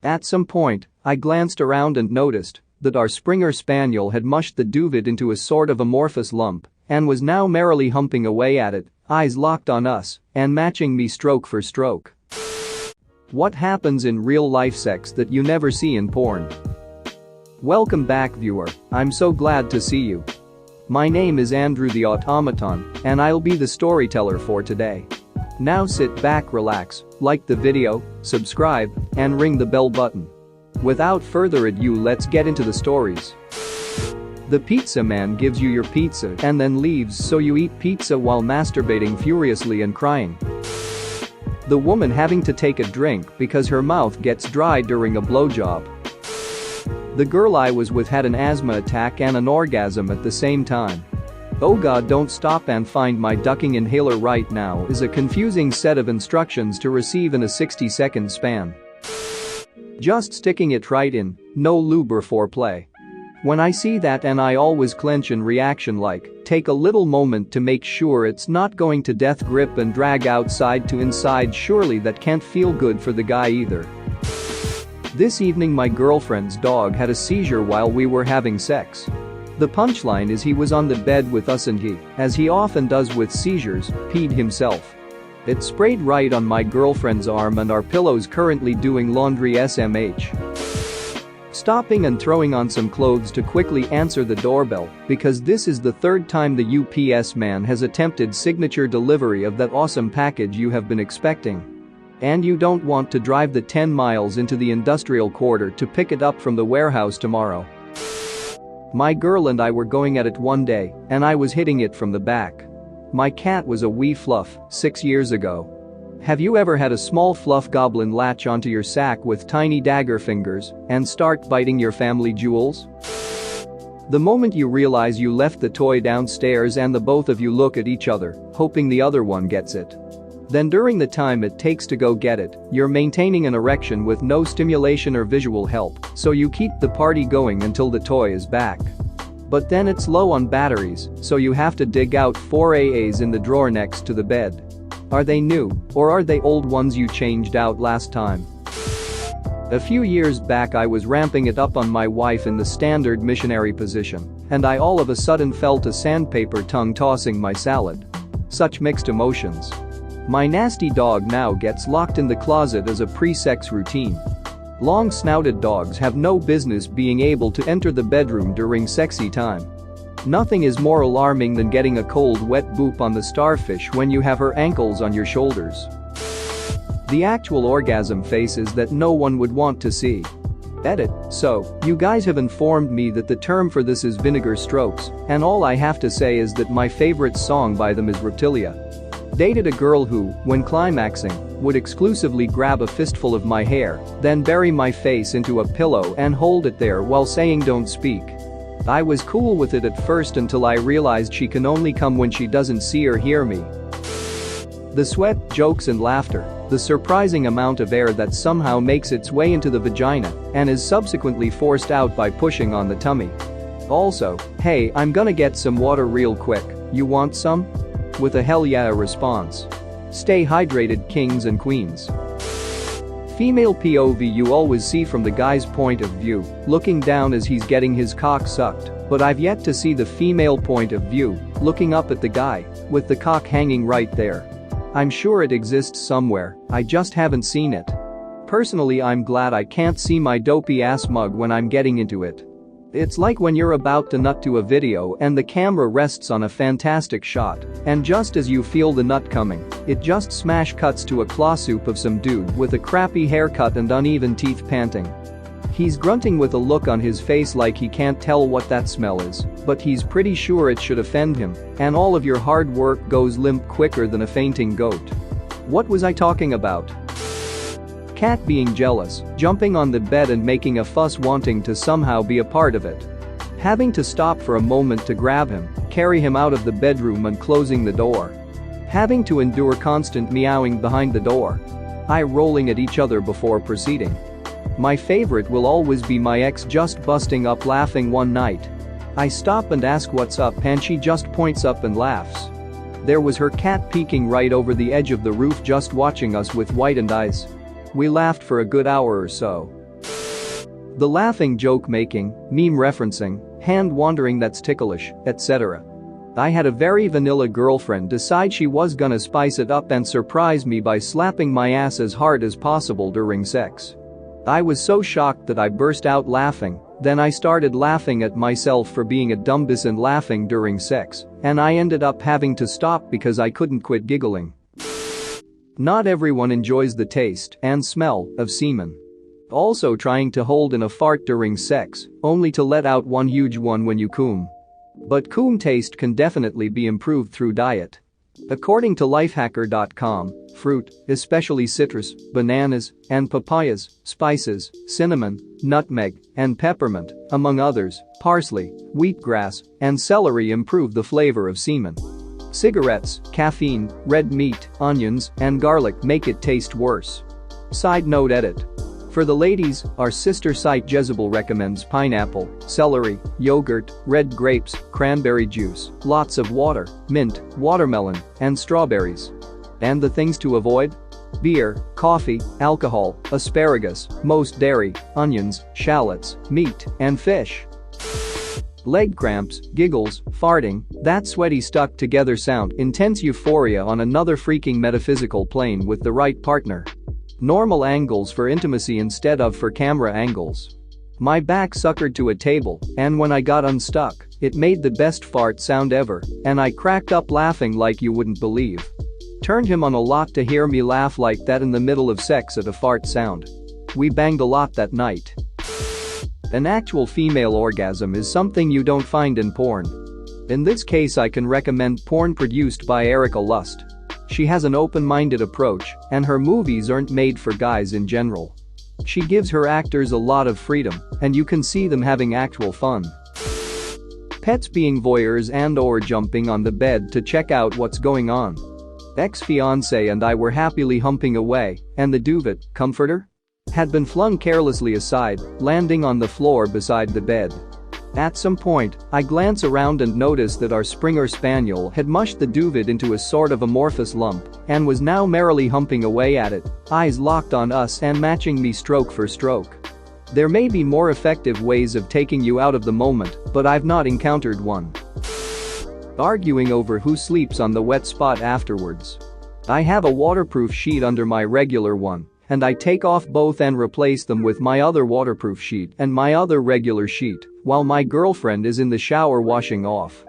At some point, I glanced around and noticed that our Springer Spaniel had mushed the duvet into a sort of amorphous lump and was now merrily humping away at it, eyes locked on us and matching me stroke for stroke. What happens in real-life sex that you never see in porn? Welcome back, viewer. I'm so glad to see you. My name is Andrew the Automaton, and I'll be the storyteller for today. Now sit back, relax, like the video, subscribe, and ring the bell button. Without further ado, let's get into the stories. The pizza man gives you your pizza and then leaves, so you eat pizza while masturbating furiously and crying. The woman having to take a drink because her mouth gets dry during a blowjob. The girl I was with had an asthma attack and an orgasm at the same time. Oh god, don't stop and find my ducking inhaler right now is a confusing set of instructions to receive in a 60-second span. Just sticking it right in, no lube or foreplay. When I see that, and I always clench in reaction, like, take a little moment to make sure it's not going to death grip and drag outside to inside. Surely that can't feel good for the guy either. This evening my girlfriend's dog had a seizure while we were having sex. The punchline is he was on the bed with us and he, as he often does with seizures, peed himself. It sprayed right on my girlfriend's arm and our pillows currently doing laundry SMH. Stopping and throwing on some clothes to quickly answer the doorbell because this is the third time the UPS man has attempted signature delivery of that awesome package you have been expecting. And you don't want to drive the 10 miles into the industrial quarter to pick it up from the warehouse tomorrow. My girl and I were going at it one day and I was hitting it from the back. My cat was a wee fluff 6 years ago. Have you ever had a small fluff goblin latch onto your sack with tiny dagger fingers and start biting your family jewels? The moment you realize you left the toy downstairs and the both of you look at each other, hoping the other one gets it. Then during the time it takes to go get it, you're maintaining an erection with no stimulation or visual help, so you keep the party going until the toy is back. But then it's low on batteries, so you have to dig out 4 AAs in the drawer next to the bed. Are they new, or are they old ones you changed out last time? A few years back I was ramping it up on my wife in the standard missionary position, and I all of a sudden felt a sandpaper tongue tossing my salad. Such mixed emotions. My nasty dog now gets locked in the closet as a pre-sex routine. Long-snouted dogs have no business being able to enter the bedroom during sexy time. Nothing is more alarming than getting a cold wet boop on the starfish when you have her ankles on your shoulders. The actual orgasm faces that no one would want to see. Edit. So, you guys have informed me that the term for this is vinegar strokes, and all I have to say is that my favorite song by them is Reptilia. Dated a girl who, when climaxing, would exclusively grab a fistful of my hair, then bury my face into a pillow and hold it there while saying don't speak. I was cool with it at first until I realized she can only come when she doesn't see or hear me. The sweat, jokes and laughter, the surprising amount of air that somehow makes its way into the vagina and is subsequently forced out by pushing on the tummy. Also, hey, I'm gonna get some water real quick, you want some? With a hell yeah response. Stay hydrated, kings and queens. Female POV you always see from the guy's point of view, looking down as he's getting his cock sucked, but I've yet to see the female point of view, looking up at the guy, with the cock hanging right there. I'm sure it exists somewhere, I just haven't seen it. Personally, I'm glad I can't see my dopey ass mug when I'm getting into it. It's like when you're about to nut to a video and the camera rests on a fantastic shot, and just as you feel the nut coming, it just smash cuts to a claw soup of some dude with a crappy haircut and uneven teeth panting. He's grunting with a look on his face like he can't tell what that smell is, but he's pretty sure it should offend him, and all of your hard work goes limp quicker than a fainting goat. What was I talking about? Cat being jealous, jumping on the bed and making a fuss wanting to somehow be a part of it. Having to stop for a moment to grab him, carry him out of the bedroom and closing the door. Having to endure constant meowing behind the door. Eye rolling at each other before proceeding. My favorite will always be my ex just busting up laughing one night. I stop and ask what's up and she just points up and laughs. There was her cat peeking right over the edge of the roof just watching us with widened eyes. We laughed for a good hour or so. The laughing, joke making, meme referencing, hand wandering that's ticklish, etc. I had a very vanilla girlfriend decide she was gonna spice it up and surprise me by slapping my ass as hard as possible during sex. I was so shocked that I burst out laughing, then I started laughing at myself for being a dumbass and laughing during sex, and I ended up having to stop because I couldn't quit giggling. Not everyone enjoys the taste and smell of semen. Also trying to hold in a fart during sex, only to let out one huge one when you cum. But cum taste can definitely be improved through diet. According to lifehacker.com, fruit, especially citrus, bananas, and papayas, spices, cinnamon, nutmeg, and peppermint, among others, parsley, wheatgrass, and celery improve the flavor of semen. Cigarettes, caffeine, red meat, onions, and garlic make it taste worse. Side note edit. For the ladies, our sister site Jezebel recommends pineapple, celery, yogurt, red grapes, cranberry juice, lots of water, mint, watermelon, and strawberries. And the things to avoid? Beer, coffee, alcohol, asparagus, most dairy, onions, shallots, meat, and fish. Leg cramps, giggles, farting, that sweaty stuck together sound, intense euphoria on another freaking metaphysical plane with the right partner. Normal angles for intimacy instead of for camera angles. My back suckered to a table, and when I got unstuck, it made the best fart sound ever, and I cracked up laughing like you wouldn't believe. Turned him on a lot to hear me laugh like that in the middle of sex at a fart sound. We banged a lot that night. An actual female orgasm is something you don't find in porn. In this case I can recommend porn produced by Erica Lust. She has an open-minded approach, and her movies aren't made for guys in general. She gives her actors a lot of freedom, and you can see them having actual fun. Pets being voyeurs and/or jumping on the bed to check out what's going on. Ex-fiancé and I were happily humping away, and the duvet, comforter, had been flung carelessly aside, landing on the floor beside the bed. At some point, I glance around and notice that our Springer Spaniel had mushed the duvet into a sort of amorphous lump and was now merrily humping away at it, eyes locked on us and matching me stroke for stroke. There may be more effective ways of taking you out of the moment, but I've not encountered one. Arguing over who sleeps on the wet spot afterwards. I have a waterproof sheet under my regular one, and I take off both and replace them with my other waterproof sheet and my other regular sheet while my girlfriend is in the shower washing off.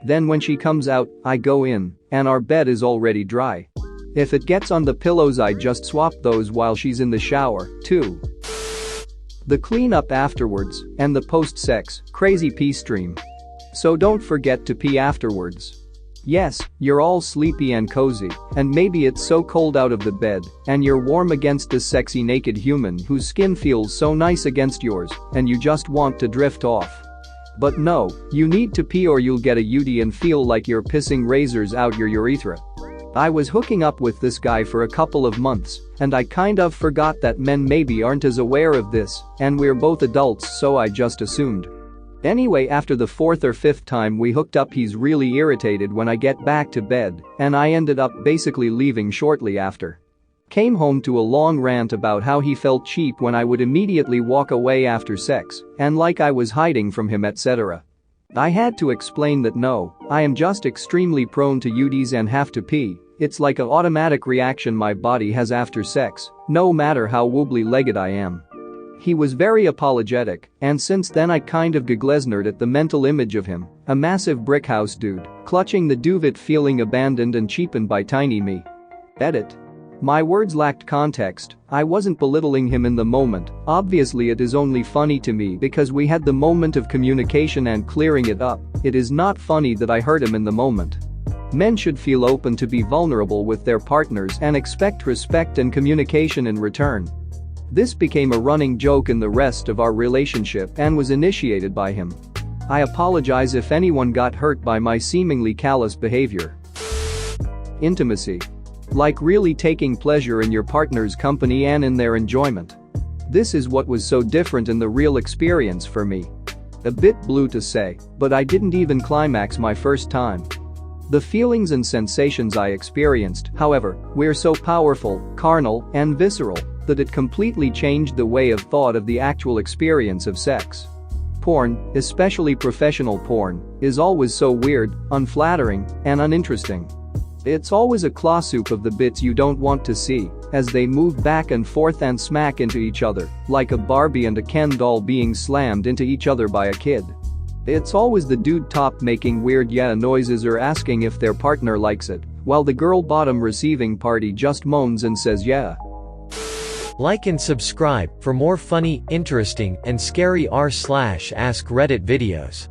Then when she comes out, I go in, and our bed is already dry. If it gets on the pillows I just swap those while she's in the shower, too. The cleanup afterwards and the post-sex, crazy pee stream. So don't forget to pee afterwards. Yes, you're all sleepy and cozy, and maybe it's so cold out of the bed, and you're warm against this sexy naked human whose skin feels so nice against yours, and you just want to drift off. But no, you need to pee or you'll get a UTI and feel like you're pissing razors out your urethra. I was hooking up with this guy for a couple of months, and I kind of forgot that men maybe aren't as aware of this, and we're both adults so I just assumed. Anyway, after the fourth or fifth time we hooked up he's really irritated when I get back to bed, and I ended up basically leaving shortly after. Came home to a long rant about how he felt cheap when I would immediately walk away after sex, and like I was hiding from him etc. I had to explain that no, I am just extremely prone to UTIs and have to pee, it's like an automatic reaction my body has after sex, no matter how wobbly-legged I am. He was very apologetic, and since then I kind of giglesnered at the mental image of him, a massive brickhouse dude, clutching the duvet feeling abandoned and cheapened by tiny me. Edit. My words lacked context, I wasn't belittling him in the moment, obviously it is only funny to me because we had the moment of communication and clearing it up, it is not funny that I hurt him in the moment. Men should feel open to be vulnerable with their partners and expect respect and communication in return. This became a running joke in the rest of our relationship and was initiated by him. I apologize if anyone got hurt by my seemingly callous behavior. Intimacy. Like really taking pleasure in your partner's company and in their enjoyment. This is what was so different in the real experience for me. A bit blue to say, but I didn't even climax my first time. The feelings and sensations I experienced, however, were so powerful, carnal, and visceral that it completely changed the way of thought of the actual experience of sex. Porn, especially professional porn, is always so weird, unflattering, and uninteresting. It's always a claw soup of the bits you don't want to see, as they move back and forth and smack into each other, like a Barbie and a Ken doll being slammed into each other by a kid. It's always the dude top making weird yeah noises or asking if their partner likes it, while the girl bottom receiving party just moans and says yeah. Like and subscribe for more funny, interesting, and scary r/ask Reddit videos.